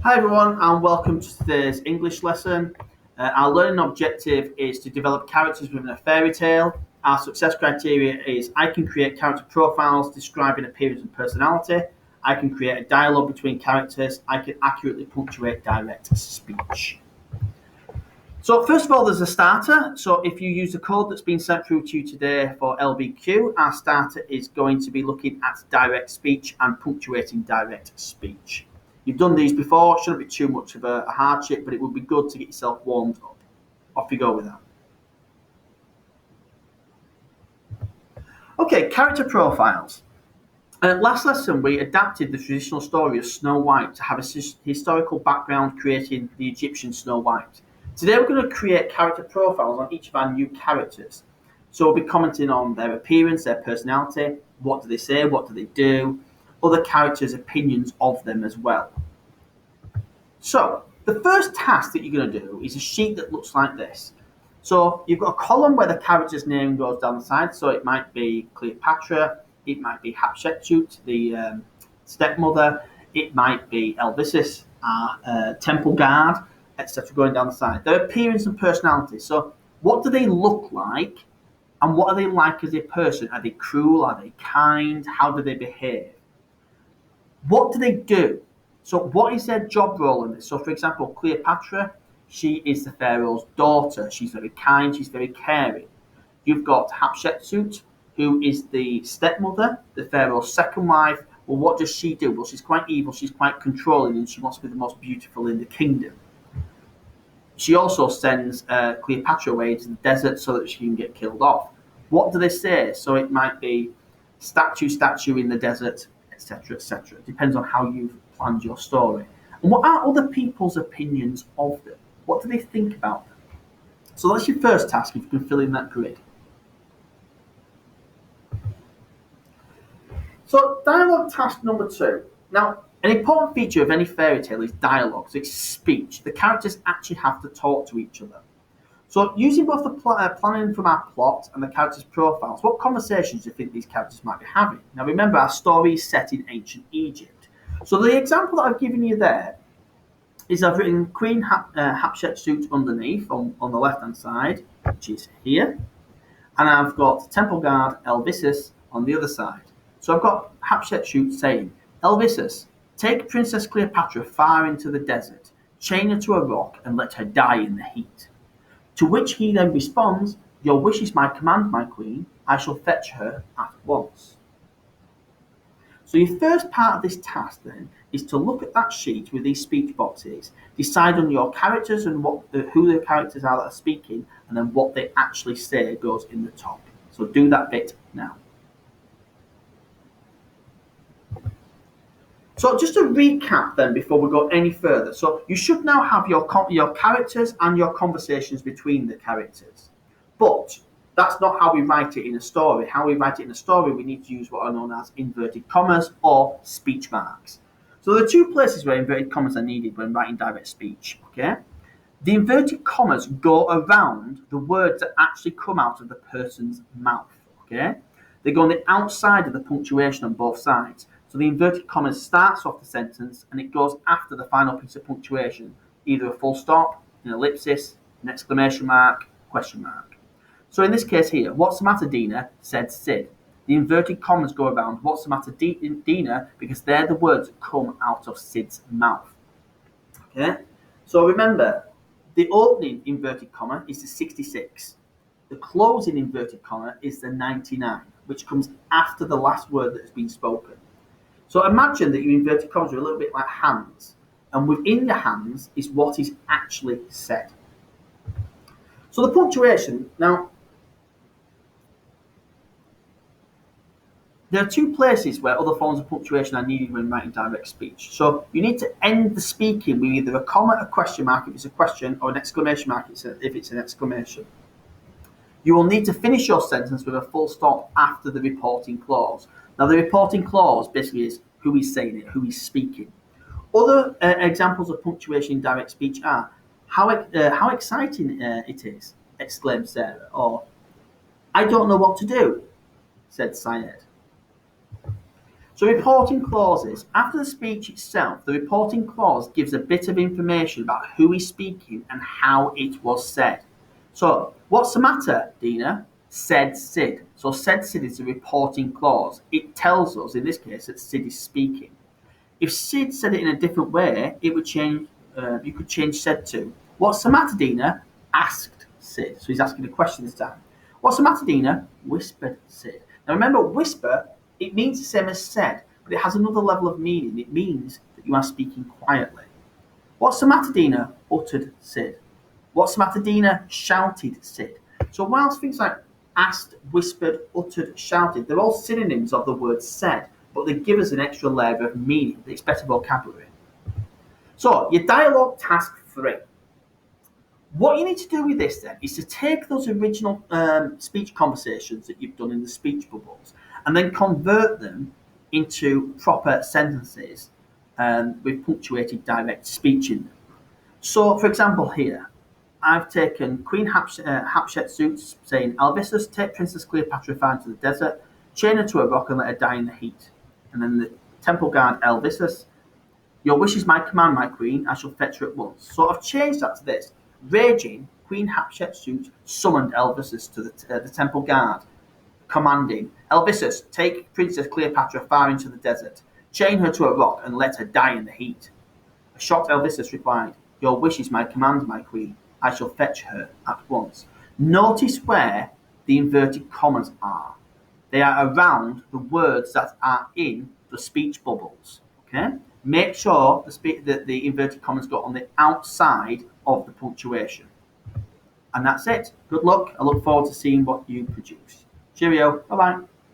Hi everyone and welcome to today's English lesson. Our learning objective is to develop characters within a fairy tale. Our success criteria is I can create character profiles describing appearance and personality. I can create a dialogue between characters. I can accurately punctuate direct speech. So first of all, there's a starter. So if you use the code that's been sent through to you today for LBQ, our starter is going to be looking at direct speech and punctuating direct speech. You've done these before, shouldn't be too much of a hardship, but it would be good to get yourself warmed up. Off you go with that. Okay, character profiles. Last lesson, we adapted the traditional story of Snow White to have a historical background creating the Egyptian Snow White. Today, we're going to create character profiles on each of our new characters. So we'll be commenting on their appearance, their personality, what do they say, what do they do, other characters' opinions of them as well. So the first task that you're going to do is a sheet that looks like this. So you've got a column where the character's name goes down the side. So it might be Cleopatra, it might be Hatshepsut, the stepmother, it might be Elvisis, temple guard, etc. going down the side. Their appearance and personality. So what do they look like and what are they like as a person? Are they cruel? Are they kind? How do they behave? What do they do? So what is their job role in this? So for example, Cleopatra, she is the pharaoh's daughter. She's very kind, she's very caring. You've got Hatshepsut, who is the stepmother, the pharaoh's second wife. Well, what does she do? Well, she's quite evil, she's quite controlling, and she wants to be the most beautiful in the kingdom. She also sends Cleopatra away to the desert so that she can get killed off. What do they say? So it might be statue in the desert, etc., etc. It depends on how you've planned your story. And what are other people's opinions of them? What do they think about them? So that's your first task, if you can fill in that grid. So dialogue task number 2. Now, an important feature of any fairy tale is dialogue, so it's speech. The characters actually have to talk to each other. So using both the planning from our plot and the characters' profiles, what conversations do you think these characters might be having? Now remember, our story is set in ancient Egypt. So the example that I've given you there is I've written Queen Hatshepsut underneath on the left-hand side, which is here. And I've got Temple Guard Elvisis on the other side. So I've got Hatshepsut saying, Elvisis, take Princess Cleopatra far into the desert, chain her to a rock and let her die in the heat. To which he then responds, your wish is my command, my queen. I shall fetch her at once. So your first part of this task then is to look at that sheet with these speech boxes, decide on your characters and who the characters are that are speaking, and then what they actually say goes in the top. So do that bit now. So just to recap then before we go any further. So you should now have your characters and your conversations between the characters. But that's not how we write it in a story. How we write it in a story, we need to use what are known as inverted commas or speech marks. So there are two places where inverted commas are needed when writing direct speech, okay? The inverted commas go around the words that actually come out of the person's mouth, okay? They go on the outside of the punctuation on both sides. So the inverted commas starts off the sentence and it goes after the final piece of punctuation, either a full stop, an ellipsis, an exclamation mark, question mark. So in this case here, what's the matter, Dina? Said Sid. The inverted commas go around, what's the matter, Dina? Because they're the words that come out of Sid's mouth. Okay? So remember, the opening inverted comma is the 66. The closing inverted comma is the 99, which comes after the last word that has been spoken. So imagine that your inverted commas are a little bit like hands, and within your hands is what is actually said. So the punctuation, now, there are two places where other forms of punctuation are needed when writing direct speech. So you need to end the speaking with either a comma, a question mark if it's a question, or an exclamation mark if it's an exclamation. You will need to finish your sentence with a full stop after the reporting clause. Now, the reporting clause basically is who is saying it, who is speaking. Other examples of punctuation in direct speech are, how exciting it is, exclaimed Sarah, or I don't know what to do, said Syed. So reporting clauses. After the speech itself, the reporting clause gives a bit of information about who is speaking and how it was said. So, what's the matter, Dina? Said Sid. So said Sid is a reporting clause. It tells us, in this case, that Sid is speaking. If Sid said it in a different way, it would change. You could change said to. What's the matter, Dina? Asked Sid. So he's asking a question this time. What's the matter, Dina? Whispered Sid. Now remember, whisper, it means the same as said, but it has another level of meaning. It means that you are speaking quietly. What's the matter, Dina? Uttered Sid. What's the matter, Dina? Shouted Sid. So whilst things like asked, whispered, uttered, shouted, they're all synonyms of the word said, but they give us an extra layer of meaning. It's better vocabulary. So your dialogue task 3. What you need to do with this then is to take those original speech conversations that you've done in the speech bubbles and then convert them into proper sentences with punctuated direct speech in them. So, for example, here, I've taken Queen Hatshepsut saying, Alvisus, take Princess Cleopatra far into the desert, chain her to a rock and let her die in the heat. And then the temple guard Elvisus, your wish is my command, my queen, I shall fetch her at once. So I've changed that to this. Raging, Queen Hatshepsut summoned Elvisus to the temple guard, commanding, Elvisus, take Princess Cleopatra far into the desert, chain her to a rock and let her die in the heat. A shocked Elvisus replied, your wish is my command, my queen, I shall fetch her at once. Notice where the inverted commas are. They are around the words that are in the speech bubbles. Okay? Make sure that the inverted commas go on the outside of the punctuation. And that's it. Good luck. I look forward to seeing what you produce. Cheerio. Bye-bye.